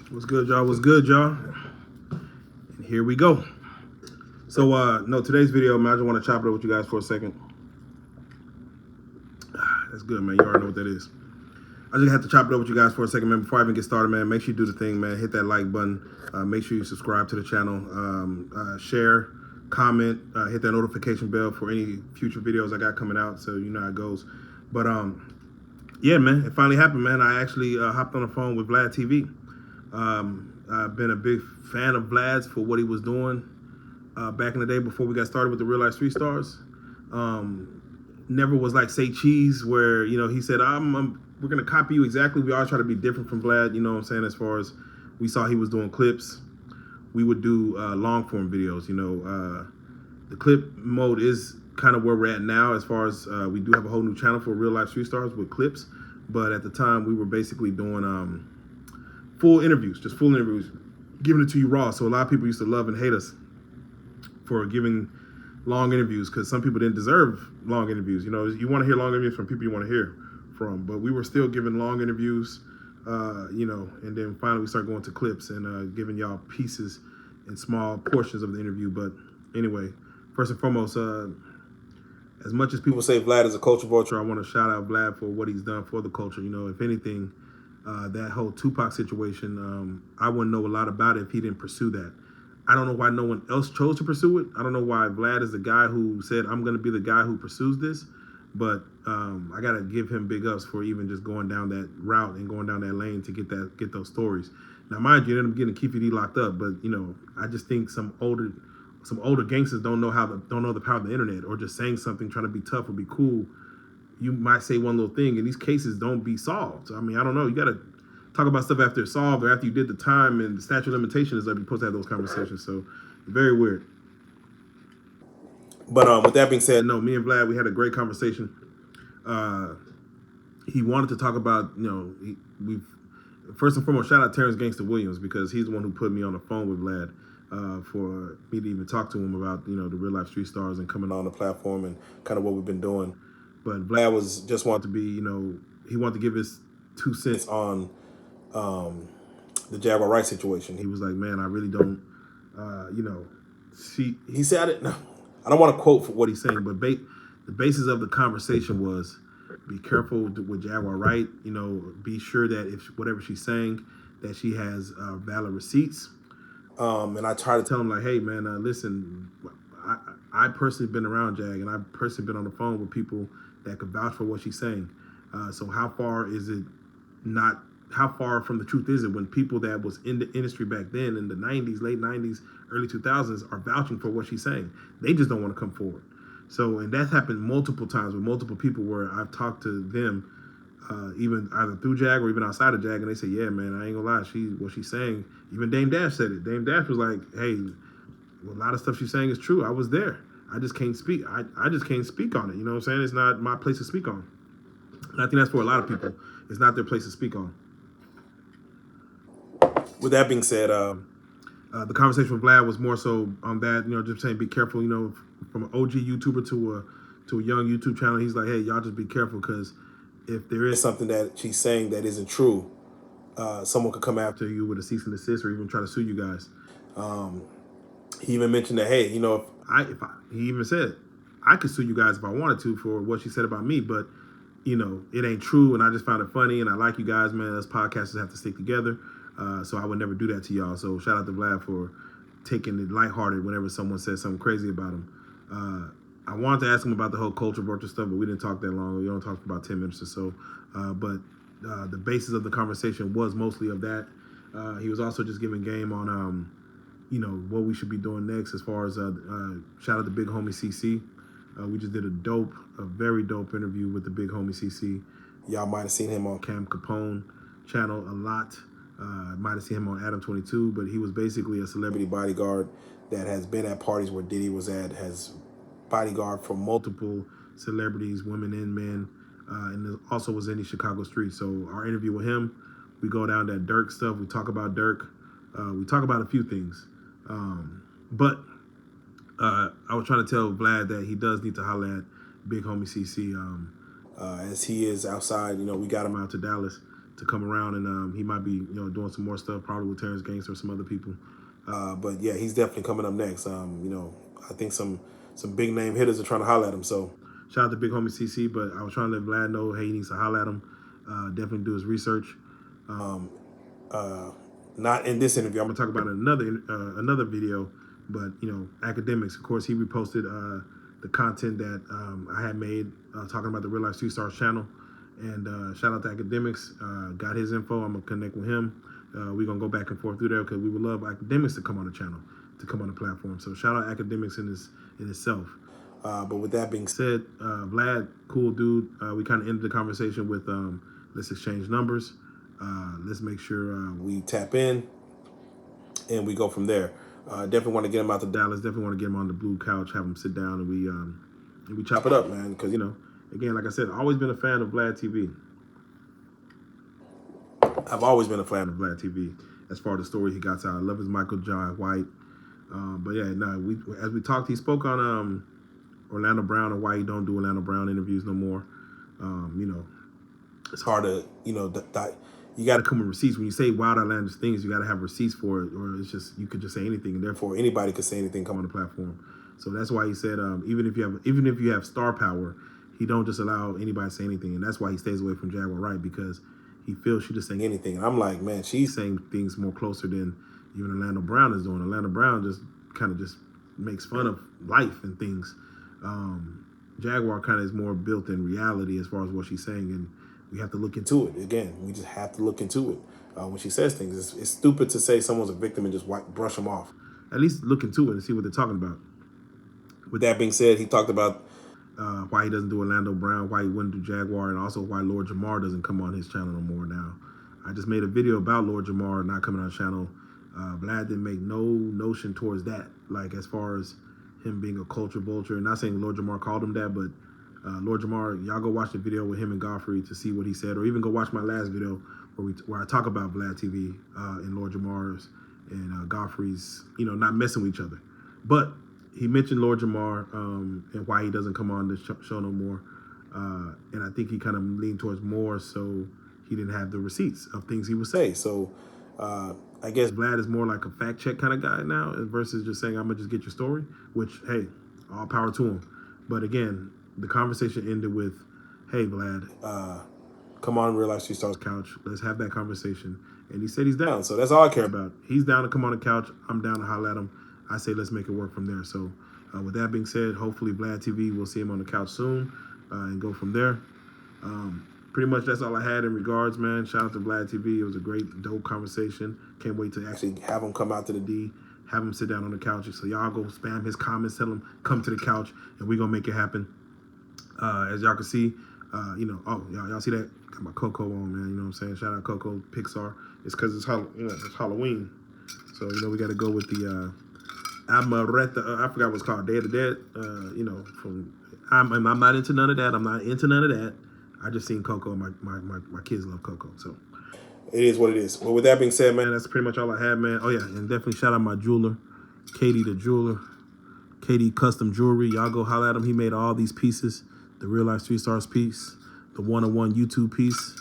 What's good, y'all? What's good, y'all? And here we go. So, no, today's video, man, I just want to chop it up with you guys for a second. That's good, man. You already know what that is. I just have to chop it up with you guys for a second, man. Before I even get started, man, make sure you do the thing, man. Hit that like button. Make sure you subscribe to the channel. Share, comment, hit that notification bell for any future videos I got coming out, so you know how it goes. But yeah, man, it finally happened, man. I actually hopped on the phone with Vlad TV. I've been a big fan of Vlad's for what he was doing back in the day before we got started with the RealLyfe 3 stars. Never was like Say Cheese, where he said, we're gonna copy you exactly. We always try to be different from Vlad, you know what I'm saying, as far as we saw he was doing clips. We would do long form videos, the clip mode is kind of where we're at now, as far as we do have a whole new channel for RealLyfe 3 stars with clips, but at the time we were basically doing full interviews, just full interviews, giving it to you raw. So a lot of people used to love and hate us for giving long interviews, because some people didn't deserve long interviews. You want to hear long interviews from people you want to hear from, but we were still giving long interviews, and then finally we started going to clips and giving y'all pieces and small portions of the interview. But anyway, first and foremost, as much as people say Vlad is a culture vulture, I want to shout out Vlad for what he's done for the culture. If anything, that whole Tupac situation, I wouldn't know a lot about it if he didn't pursue that. I don't know why no one else chose to pursue it. I don't know why Vlad is the guy who said, I'm going to be the guy who pursues this. But I got to give him big ups for even just going down that route and going down that lane to get those stories. Now, mind you, ended up getting Keefe D locked up, but I just think some older gangsters don't know the power of the internet, or just saying something trying to be tough or be cool. You might say one little thing, and these cases don't be solved. I mean, I don't know. You got to talk about stuff after it's solved, or after you did the time and the statute of limitations is up. You're supposed to have those conversations. So, very weird. But with that being said, no, me and Vlad, we had a great conversation. He wanted to talk about, we first and foremost, shout out Terrence Gangster Williams, because he's the one who put me on the phone with Vlad for me to even talk to him about, the RealLyfe 3 stars and coming on the platform and kind of what we've been doing. But Vlad was just wanted to be, he wanted to give his 2 cents on the Jaguar Wright situation. He was like, man, I really don't, see. He said, I don't want to quote for what he's saying, but the basis of the conversation was, be careful with Jaguar Wright. Be sure that if whatever she's saying, that she has valid receipts. And I try to tell him, like, hey, man, listen, I personally been around Jag, and I've personally been on the phone with people that could vouch for what she's saying. So how far from the truth is it when people that was in the industry back then in the 90s, late 90s, early 2000s are vouching for what she's saying? They just don't want to come forward. So, and that's happened multiple times with multiple people where I've talked to them, even either through Jag or even outside of Jag, and they say, yeah, man, I ain't gonna lie, what she's saying, even Dame Dash said it. Dame Dash was like, hey, a lot of stuff she's saying is true. I was there. I just can't speak. I just can't speak on it. You know what I'm saying? It's not my place to speak on. And I think that's for a lot of people. It's not their place to speak on. With that being said, the conversation with Vlad was more so on that, just saying be careful, from an OG YouTuber to a young YouTube channel. He's like, hey, y'all just be careful, because if there is something that she's saying that isn't true, someone could come after you with a cease and desist or even try to sue you guys. He even mentioned that, hey, he even said, I could sue you guys if I wanted to for what she said about me, but it ain't true, and I just found it funny, and I like you guys, man. Us podcasters have to stick together, so I would never do that to y'all. So shout out to Vlad for taking it lighthearted whenever someone says something crazy about him. I wanted to ask him about the whole culture vulture stuff, but we didn't talk that long. We only talked for about 10 minutes or so. But the basis of the conversation was mostly of that. He was also just giving game on, what we should be doing next, as far as shout out to Big Homie CC. We just did a very dope interview with the Big Homie CC. Y'all might have seen him on Cam Capone channel a lot. Might have seen him on Adam 22, but he was basically a celebrity bodyguard that has been at parties where Diddy was at, has bodyguard for multiple celebrities, women and men, and also was in the Chicago streets. So our interview with him, we go down that Dirk stuff. We talk about Dirk. We talk about a few things. But I was trying to tell Vlad that he does need to holler at Big Homie CC, as he is outside. We got him out to Dallas, to come around, and he might be doing some more stuff, probably with Terrence Gangster or some other people. But yeah, he's definitely coming up next. I think some big name hitters are trying to holler at him. So shout out to big homie CC. But I was trying to let Vlad know, hey, he needs to holler at him. Definitely do his research. Not in this interview. I'm gonna talk about another video. But academics. Of course, he reposted the content that I had made talking about the RealLyfe 3 Stars channel. And shout out to academics. Got his info. I'm gonna connect with him. We're gonna go back and forth through there because we would love academics to come on the channel, to come on the platform. So shout out academics in itself. But with that being said, Vlad, cool dude. We kind of ended the conversation with let's exchange numbers. Let's make sure we tap in and we go from there. Definitely want to get him out to Dallas. Definitely want to get him on the blue couch, have him sit down, and we chop it up, man. Because again, like I said, I've always been a fan of Vlad TV. I've always been a fan of Vlad TV as far as the story he got out. I love his Jaguar Wright. But yeah, as we talked, he spoke on Orlando Brown and why he don't do Orlando Brown interviews no more. It's hard to, you got to come with receipts. When you say wild outlandish things, you got to have receipts for it, or it's just, you could just say anything, and therefore anybody could say anything come on the platform. So that's why he said, even if you have star power, he don't just allow anybody to say anything, and that's why he stays away from Jaguar Wright, because he feels she's just saying anything. And I'm like, man, she's saying things more closer than even Orlando Brown is doing. Orlando Brown just kind of just makes fun of life and things. Jaguar kind of is more built in reality as far as what she's saying, and we have to look into it. Again, we just have to look into it. When she says things, it's stupid to say someone's a victim and just brush them off. At least look into it and see what they're talking about. With that being said, he talked about why he doesn't do Orlando Brown, why he wouldn't do Jaguar, and also why Lord Jamar doesn't come on his channel no more now. I just made a video about Lord Jamar not coming on the channel. Vlad didn't make no notion towards that, like as far as him being a culture vulture. Not saying Lord Jamar called him that, but Lord Jamar, y'all go watch the video with him and Godfrey to see what he said, or even go watch my last video where I talk about Vlad TV and Lord Jamar's and Godfrey's, not messing with each other. But he mentioned Lord Jamar and why he doesn't come on the show no more. And I think he kind of leaned towards more so he didn't have the receipts of things he would say. So I guess Vlad is more like a fact check kind of guy now versus just saying, I'm going to just get your story, which, hey, all power to him. But again, the conversation ended with, hey, Vlad, come on RealLyfe 3 Stars couch. Let's have that conversation. And he said he's down. So that's all I care about. He's down to come on the couch. I'm down to holler at him. I say let's make it work from there. So with that being said, hopefully Vlad TV, we'll see him on the couch soon and go from there. Pretty much that's all I had in regards, man. Shout out to Vlad TV. It was a great, dope conversation. Can't wait to actually have him come out to the D, have him sit down on the couch. So y'all go spam his comments, tell him come to the couch, and we're going to make it happen. As y'all can see, y'all see that? Got my Coco on, man. You know what I'm saying? Shout out Coco Pixar. It's because it's Halloween. So, we got to go with the Amaretta. I forgot what it's called. Day of the Dead. I'm not into none of that. I'm not into none of that. I just seen Coco. My kids love Coco. So it is what it is. Well, with that being said, man, that's pretty much all I had, man. Oh, yeah. And definitely shout out my jeweler, Katie the jeweler. Katie Custom Jewelry. Y'all go holler at him. He made all these pieces. The RealLyfe 3 Stars piece, the one-on-one YouTube piece,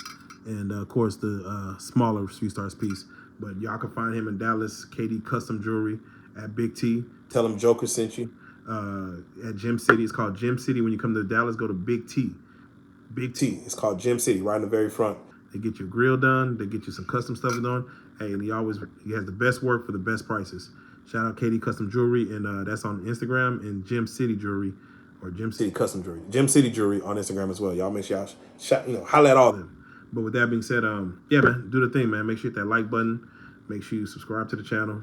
and of course the smaller 3 Stars piece. But y'all can find him in Dallas, Katie Custom Jewelry at Big T. Tell him Joker sent you. At Gem City, it's called Gem City. When you come to Dallas, go to Big T. Big T. It's called Gem City, right in the very front. They get your grill done. They get you some custom stuff done. Hey, and he has the best work for the best prices. Shout out Katie Custom Jewelry, and that's on Instagram, and Gem City Jewelry. Or Gem City Custom Jewelry. Gem City Jewelry on Instagram as well. Y'all make sure y'all holla at all of them. But with that being said, yeah, man, do the thing, man. Make sure you hit that like button. Make sure you subscribe to the channel.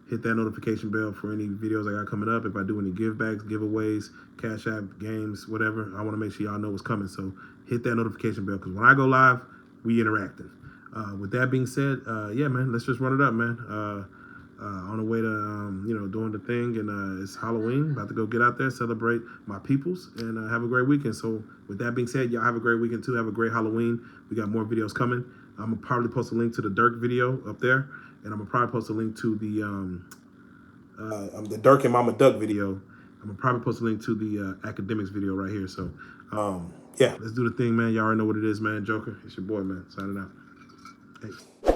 Hit that notification bell for any videos I got coming up. If I do any givebacks, giveaways, Cash App, games, whatever, I want to make sure y'all know what's coming. So hit that notification bell because when I go live, we interacting. With that being said, yeah, man, let's just run it up, man. On the way to, doing the thing, and it's Halloween. About to go get out there, celebrate my peoples, and have a great weekend. So with that being said, y'all have a great weekend too. Have a great Halloween. We got more videos coming. I'm going to probably post a link to the Dirk video up there, and I'm going to probably post a link to the Dirk and Mama Duck video. I'm going to probably post a link to the academics video right here. So, yeah, let's do the thing, man. Y'all already know what it is, man. Joker, it's your boy, man. Signing out. Hey.